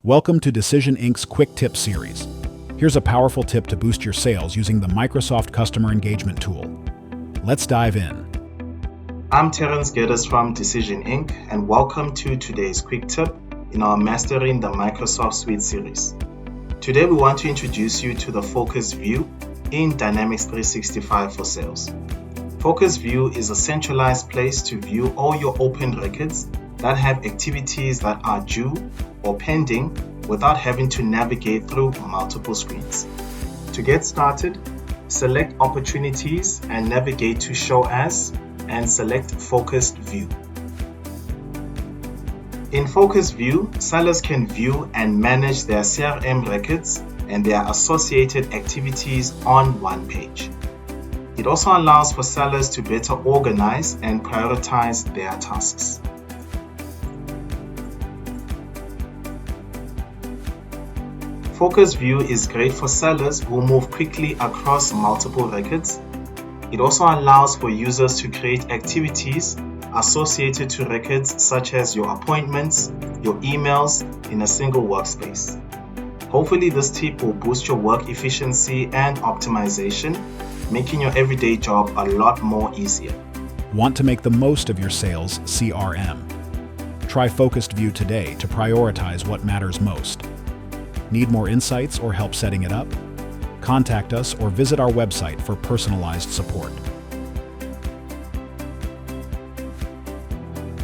Welcome to Decision Inc.'s Quick Tip series. Here's a powerful tip to boost your sales using the Microsoft Customer Engagement tool. Let's dive in. I'm Terence Geddes from Decision Inc. and welcome to today's quick tip in our Mastering the Microsoft Suite series. Today we want to introduce you to the Focus View in Dynamics 365 for Sales. Focus View is a centralized place to view all your open records that have activities that are due or pending without having to navigate through multiple screens. To get started, select Opportunities and navigate to Show As and select Focused View. In Focus View, sellers can view and manage their CRM records and their associated activities on one page. It also allows for sellers to better organize and prioritize their tasks. Focus View is great for sellers who move quickly across multiple records. It also allows for users to create activities associated to records such as your appointments, your emails in a single workspace. Hopefully this tip will boost your work efficiency and optimization, making your everyday job a lot more easier. Want to make the most of your Sales CRM? Try Focused View today to prioritize what matters most. Need more insights or help setting it up? Contact us or visit our website for personalized support.